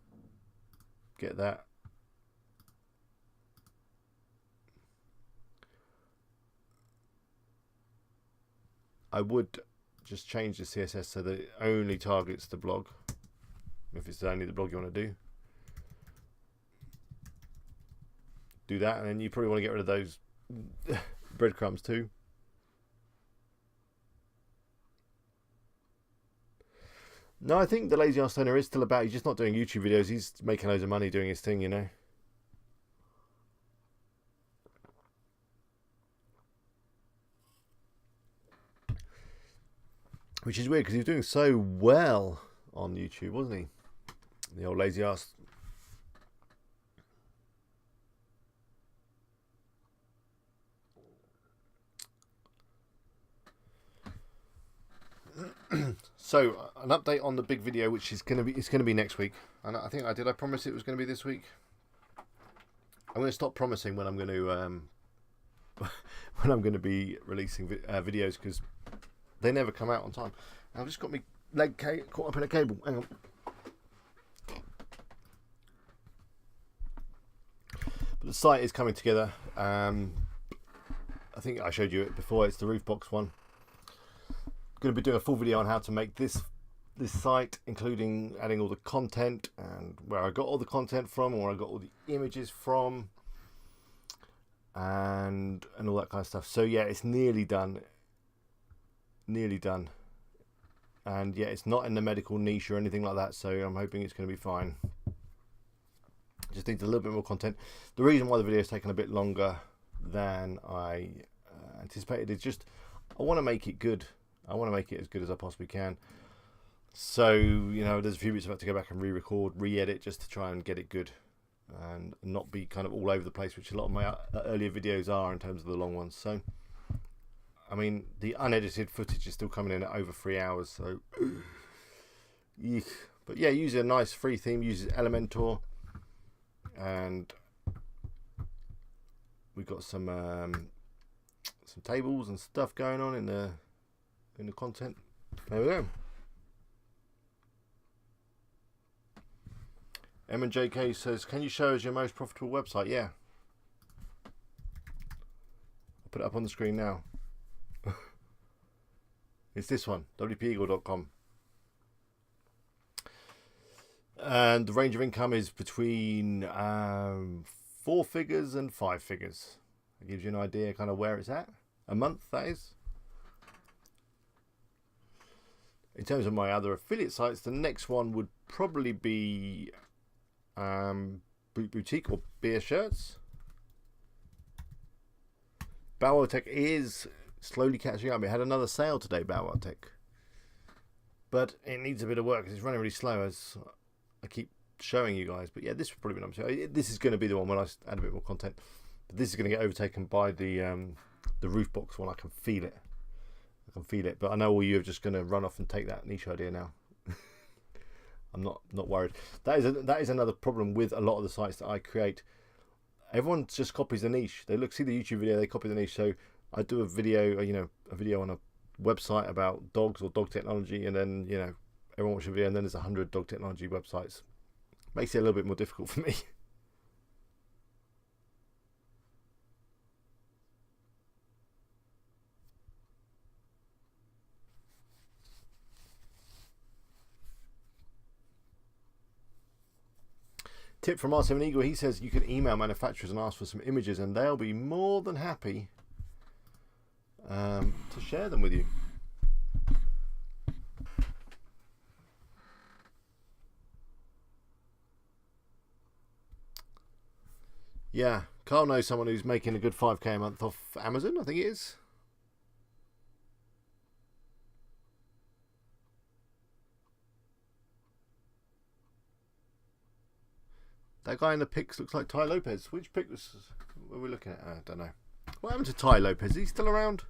get that. I would just change the CSS so that it only targets the blog, if it's only the blog you want to do. Do that, and then you probably want to get rid of those breadcrumbs too. No, I think the lazy ass owner is still about. He's just not doing YouTube videos. He's making loads of money doing his thing, you know. Which is weird because he was doing so well on YouTube, wasn't he? The old lazy ass. So an update on the big video, which is going to be next week. And I think I promise it was going to be this week. I'm going to stop promising when I'm going to be releasing videos, because they never come out on time. I've just got my leg caught up in a cable. Hang on. But the site is coming together. I think I showed you it before. It's the roof box one. Going to be doing a full video on how to make this this site, including adding all the content and where I got all the content from, or where I got all the images from, and all that kind of stuff. So yeah, it's nearly done. Nearly done. And yeah, it's not in the medical niche or anything like that, so I'm hoping it's going to be fine. Just needs a little bit more content. The reason why the video is taking a bit longer than I anticipated is just I want to make it good. I want to make it as good as I possibly can. So, you know, there's a few bits I've had to go back and re-record, re-edit, just to try and get it good and not be kind of all over the place, which a lot of my earlier videos are in terms of the long ones. So, I mean, the unedited footage is still coming in at over 3 hours. So, but yeah, use a nice free theme, uses Elementor, and we've got some tables and stuff going on in the content. There we go. M&JK says, can you show us your most profitable website? Yeah. I'll put it up on the screen now. It's this one, wpeagle.com. And the range of income is between 4 figures and 5 figures. It gives you an idea kind of where it's at. A month, that is. In terms of my other affiliate sites, the next one would probably be Boot Boutique or Beer Shirts. Bowtech is slowly catching up. It had another sale today, Bowtech, but it needs a bit of work because it's running really slow, as I keep showing you guys. But yeah, this will probably be number 2. This is going to be the one when I add a bit more content. But this is going to get overtaken by the roof box one. I can feel it. I can feel it. But I know all you are just going to run off and take that niche idea now. I'm not worried. That is another problem with a lot of the sites that I create. Everyone just copies the niche. They see the YouTube video, they copy the niche. So I do a video, a video on a website about dogs or dog technology, and then everyone watches a video, and then there's 100 dog technology websites. Makes it a little bit more difficult for me. Tip from R7 Eagle, he says you can email manufacturers and ask for some images, and they'll be more than happy to share them with you. Yeah, Carl knows someone who's making a good 5k a month off Amazon, I think it is. That guy in the pics looks like Ty Lopez. Which pic were we looking at? I don't know. What happened to Ty Lopez? Is he still around?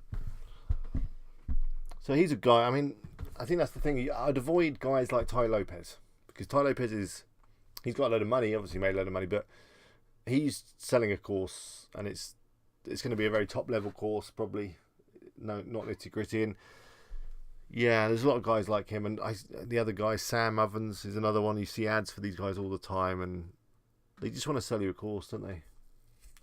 So he's a guy, I mean, I think that's the thing. I'd avoid guys like Ty Lopez, because Ty Lopez he's got a load of money, obviously made a load of money, but he's selling a course, and it's going to be a very top level course, probably. No, not nitty gritty. And yeah, there's a lot of guys like him. And the other guy, Sam Ovens, is another one. You see ads for these guys all the time, and they just want to sell you a course, don't they?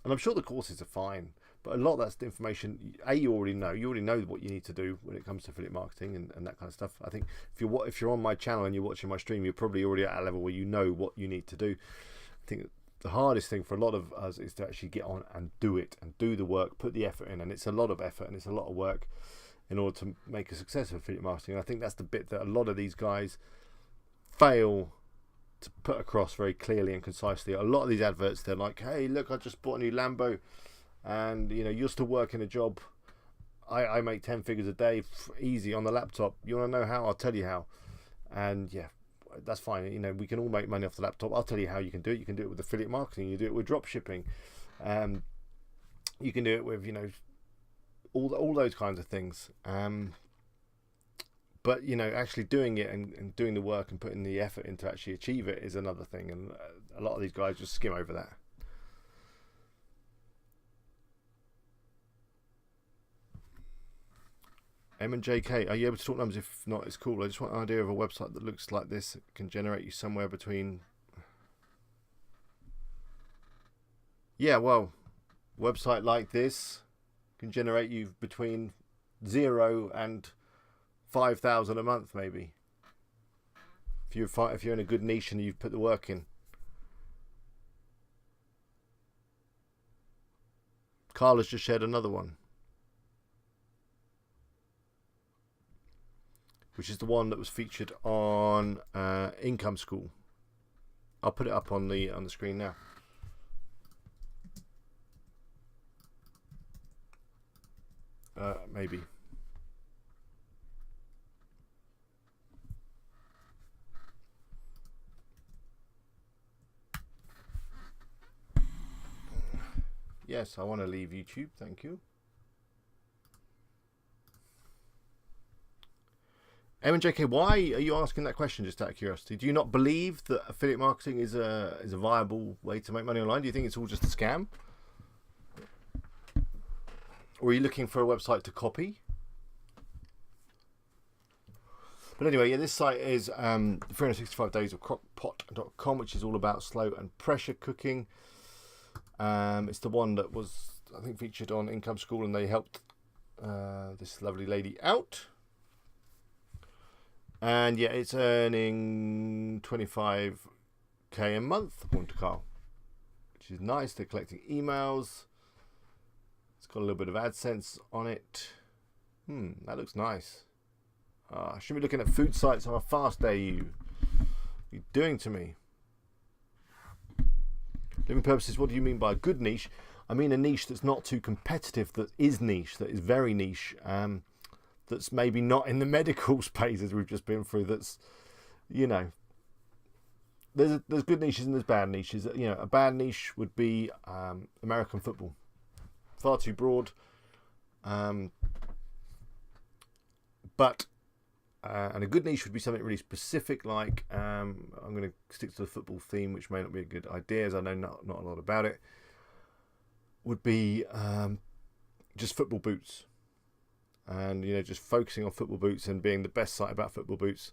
And I'm sure the courses are fine, but a lot of that's the information you already know. You already know what you need to do when it comes to affiliate marketing and that kind of stuff. I think if you're on my channel and you're watching my stream, you're probably already at a level where you know what you need to do. I think the hardest thing for a lot of us is to actually get on and do it, and do the work, put the effort in. And it's a lot of effort and it's a lot of work in order to make a success of affiliate marketing. And I think that's the bit that a lot of these guys fail to put across very clearly and concisely. A lot of these adverts, they're like, hey, look, I just bought a new Lambo, and you're still working a job. I make 10 figures a day, easy, on the laptop. You want to know how? I'll tell you how. And yeah, that's fine. We can all make money off the laptop. I'll tell you how you can do it. You can do it with affiliate marketing. You do it with drop shipping. You can do it with all those kinds of things. But actually doing it and doing the work and putting the effort in to actually achieve it is another thing. And a lot of these guys just skim over that. M&JK, are you able to talk numbers? If not, it's cool. I just want an idea of a website that looks like this. It can generate you somewhere between... Yeah, well, website like this can generate you between 0 and 5,000 a month, maybe. If you're in a good niche and you've put the work in. Carl has just shared another one, which is the one that was featured on Income School. I'll put it up on the screen now. Maybe. Yes, I want to leave YouTube. Thank you. M&JK, why are you asking that question just out of curiosity? Do you not believe that affiliate marketing is a viable way to make money online? Do you think it's all just a scam? Or are you looking for a website to copy? But anyway, yeah, this site is 365 days of crockpot.com, which is all about slow and pressure cooking. It's the one that was, I think, featured on Income School, and they helped this lovely lady out. And yeah, it's earning 25k a month, according to Carl, which is nice. They're collecting emails. It's got a little bit of AdSense on it. That looks nice. I should be looking at food sites on a fast day. What are you doing to me? Living purposes, what do you mean by a good niche? I mean a niche that's not too competitive, that is niche, that is very niche, that's maybe not in the medical space as we've just been through. That's, you know, there's good niches and there's bad niches. You know, a bad niche would be American football. Far too broad. But and a good niche would be something really specific, like I'm going to stick to the football theme, which may not be a good idea, as I know not a lot about it. Would be just football boots, and just focusing on football boots and being the best site about football boots.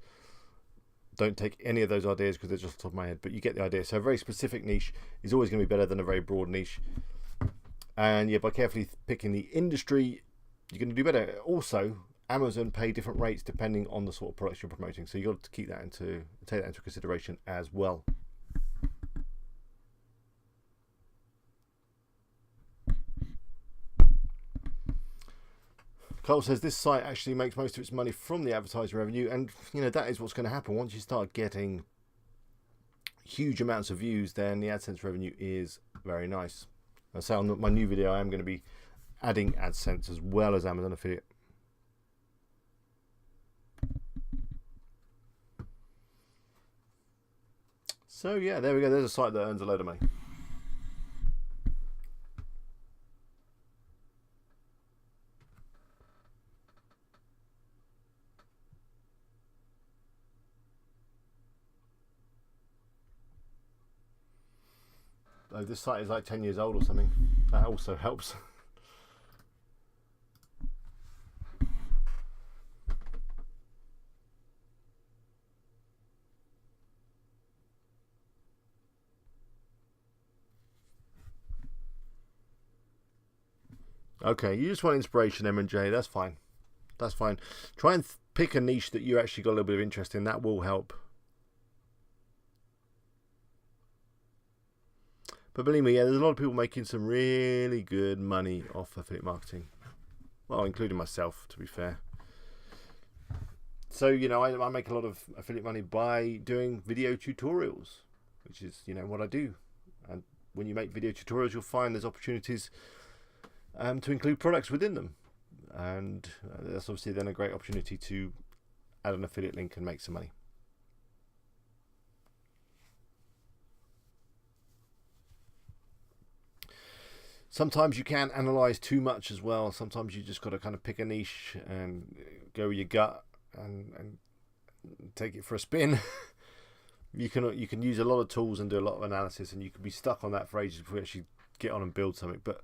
Don't take any of those ideas because they're just off the top of my head, but you get the idea. So a very specific niche is always going to be better than a very broad niche. And yeah, by carefully picking the industry, you're going to do better. Also, Amazon pay different rates depending on the sort of products you're promoting, so you've got to take that into consideration as well. Carl says this site actually makes most of its money from the advertising revenue, and that is what's going to happen once you start getting huge amounts of views. Then the AdSense revenue is very nice. I say on my new video I am going to be adding AdSense as well as Amazon affiliate. So yeah, there we go. There's a site that earns a load of money. Oh, this site is like 10 years old or something. That also helps. Okay, you just want inspiration, M&J. That's fine. That's fine. Try and pick a niche that you actually got a little bit of interest in. That will help. But believe me, yeah, there's a lot of people making some really good money off affiliate marketing. Well, including myself, to be fair. So, I make a lot of affiliate money by doing video tutorials, which is, what I do. And when you make video tutorials, you'll find there's opportunities to include products within them. And that's obviously then a great opportunity to add an affiliate link and make some money. Sometimes you can analyze too much as well. Sometimes you just got to kind of pick a niche and go with your gut and take it for a spin. You can use a lot of tools and do a lot of analysis, and you can be stuck on that for ages before you actually get on and build something. But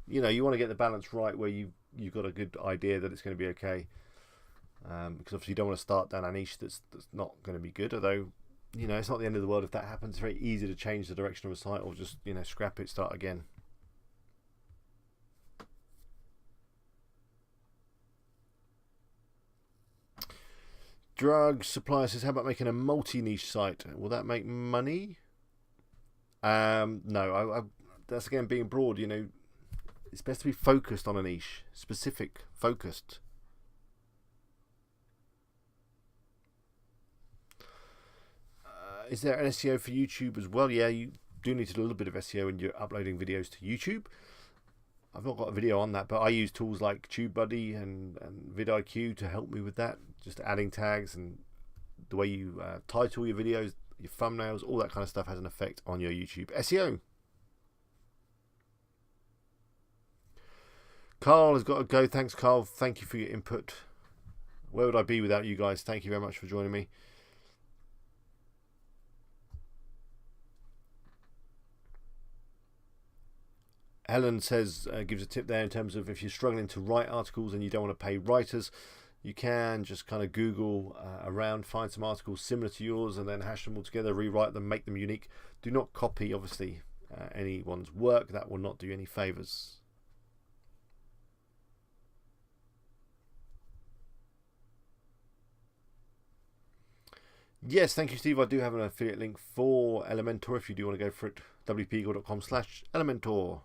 you want to get the balance right where you've got a good idea that it's going to be okay. Because obviously you don't want to start down a niche that's not going to be good. Although it's not the end of the world if that happens. It's very easy to change the direction of a site or just scrap it, start again. Drug Supplier says, how about making a multi-niche site? Will that make money? No, that's again being broad. You know, it's best to be focused on a niche, specific, focused. Is there an SEO for YouTube as well? Yeah, you do need to do a little bit of SEO when you're uploading videos to YouTube. I've not got a video on that, but I use tools like TubeBuddy and vidIQ to help me with that. Just adding tags and the way you title your videos, your thumbnails, all that kind of stuff has an effect on your YouTube SEO. Carl has got to go. Thanks, Carl. Thank you for your input. Where would I be without you guys? Thank you very much for joining me. Helen says, gives a tip there in terms of if you're struggling to write articles and you don't want to pay writers, you can just kind of Google around, find some articles similar to yours and then hash them all together, rewrite them, make them unique. Do not copy, obviously, anyone's work. That will not do you any favours. Yes, thank you, Steve. I do have an affiliate link for Elementor if you do want to go for it. wpeagle.com/Elementor.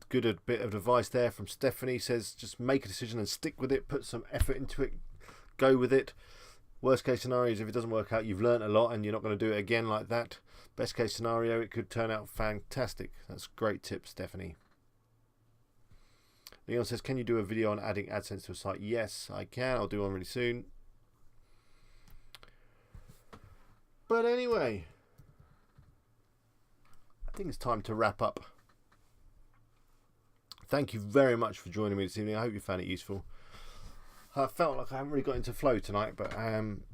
Good a bit of advice there from Stephanie. Says just make a decision and stick with it. Put some effort into it. Go with it. Worst case scenario is if it doesn't work out, you've learnt a lot and you're not going to do it again like that. Best case scenario, it could turn out fantastic. That's a great tip, Stephanie. Leon says, can you do a video on adding AdSense to a site? Yes, I can. I'll do one really soon. But anyway, I think it's time to wrap up. Thank you very much for joining me this evening. I hope you found it useful. I felt like I haven't really got into flow tonight, but I'm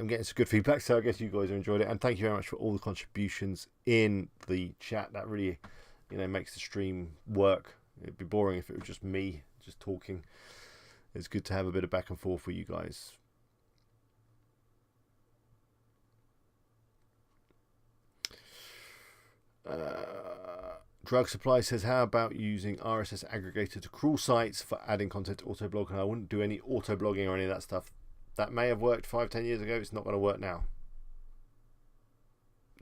getting some good feedback, so I guess you guys have enjoyed it. And thank you very much for all the contributions in the chat. That really, makes the stream work. It'd be boring if it was just me just talking. It's good to have a bit of back and forth with you guys. Drug Supply says, how about using RSS aggregator to crawl sites for adding content to autoblog? And I wouldn't do any autoblogging or any of that stuff. That may have worked 5-10 years ago. It's not going to work now.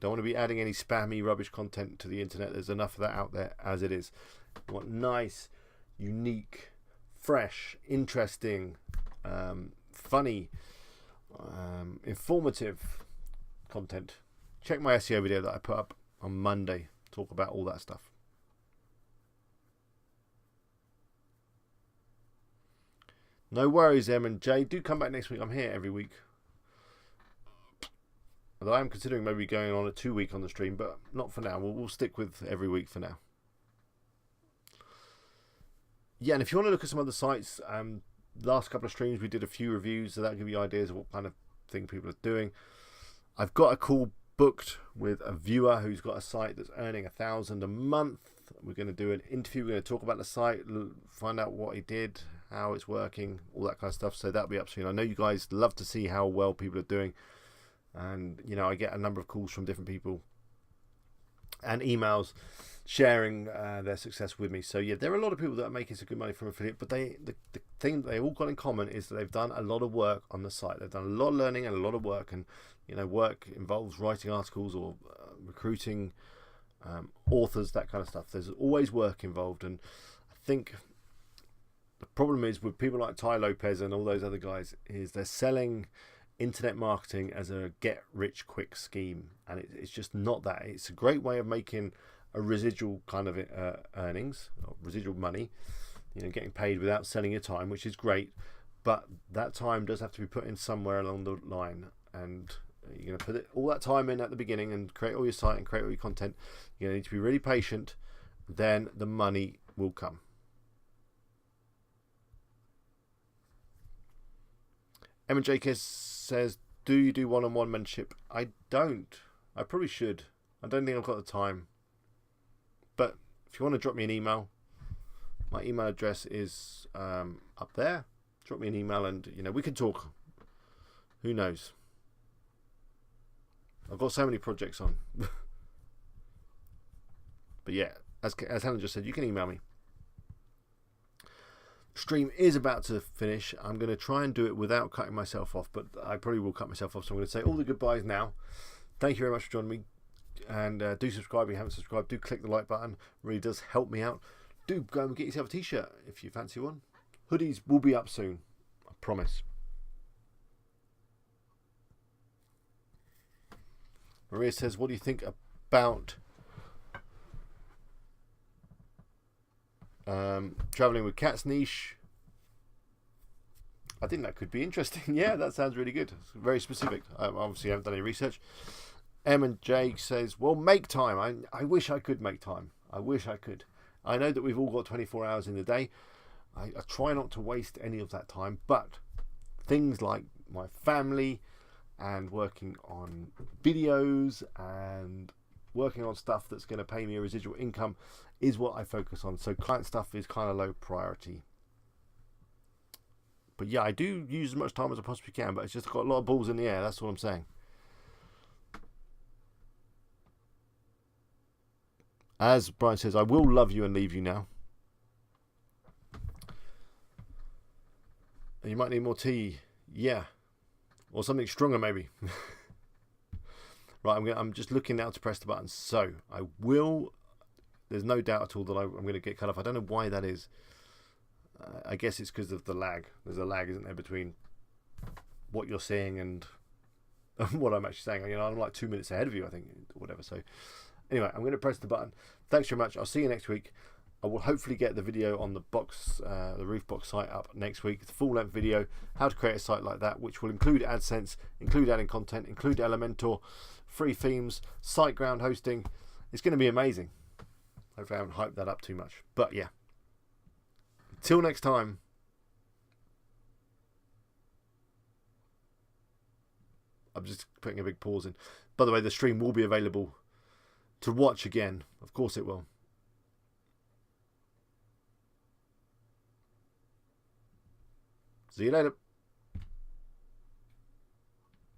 Don't want to be adding any spammy rubbish content to the internet. There's enough of that out there as it is. You want nice, unique, fresh, interesting, funny, informative content. Check my SEO video that I put up on Monday. Talk about all that stuff. No worries, Em and Jay. Do come back next week. I'm here every week. Although I am considering maybe going on a 2-week on the stream, but not for now. We'll stick with every week for now. Yeah, and if you want to look at some other sites, last couple of streams we did a few reviews, so that'll give you ideas of what kind of thing people are doing. I've got a call booked with a viewer who's got a site that's earning $1,000 a month. We're going to do an interview. We're going to talk about the site, find out what he did, how it's working, all that kind of stuff. So that'll be up soon. I know you guys love to see how well people are doing, and I get a number of calls from different people and emails sharing their success with me. So yeah, there are a lot of people that are making some good money from affiliate, but the thing that they've all got in common is that they've done a lot of work on the site. They've done a lot of learning and a lot of work, and work involves writing articles or recruiting authors, that kind of stuff. There's always work involved, and I think the problem is with people like Ty Lopez and all those other guys is they're selling internet marketing as a get-rich-quick scheme, and it's just not that. It's a great way of making a residual kind of earnings, or residual money, getting paid without selling your time, which is great, but that time does have to be put in somewhere along the line, and you're going to put all that time in at the beginning and create all your site and create all your content. You're going to need to be really patient, then the money will come. Emma J.K. says, do you do one-on-one mentorship? I don't. I probably should. I don't think I've got the time. But if you want to drop me an email, my email address is up there. Drop me an email and, we can talk. Who knows? I've got so many projects on. But yeah, as Helen just said, you can email me. Stream is about to finish. I'm going to try and do it without cutting myself off, but I probably will cut myself off. So I'm going to say all the goodbyes now. Thank you very much for joining me. And do subscribe if you haven't subscribed. Do click the like button. It really does help me out. Do go and get yourself a t-shirt if you fancy one. Hoodies will be up soon. I promise. Maria says, what do you think about traveling with cats niche? I think that could be interesting. Yeah, that sounds really good. It's very specific. I obviously haven't done any research. M and J says, well, make time. I wish I could make time. I wish I could. I know that we've all got 24 hours in the day. I try not to waste any of that time, but things like my family and working on videos and working on stuff that's going to pay me a residual income is what I focus on. So client stuff is kind of low priority. But yeah, I do use as much time as I possibly can, but it's just got a lot of balls in the air. That's what I'm saying. As Brian says, I will love you and leave you now. And you might need more tea. Yeah. Or something stronger, maybe. Right, I'm just looking now to press the button. So, I will... There's no doubt at all that I'm going to get cut off. I don't know why that is. I guess it's because of the lag. There's a lag, isn't there, between what you're seeing and what I'm actually saying. You know, I'm like 2 minutes ahead of you, I think, or whatever. So, anyway, I'm going to press the button. Thanks very much. I'll see you next week. I will hopefully get the video on the box, the roof box site up next week. The full-length video, how to create a site like that, which will include AdSense, include adding content, include Elementor, free themes, SiteGround hosting. It's going to be amazing. Hopefully I haven't hyped that up too much. But yeah. Till next time. I'm just putting a big pause in. By the way, the stream will be available to watch again. Of course it will. See you later.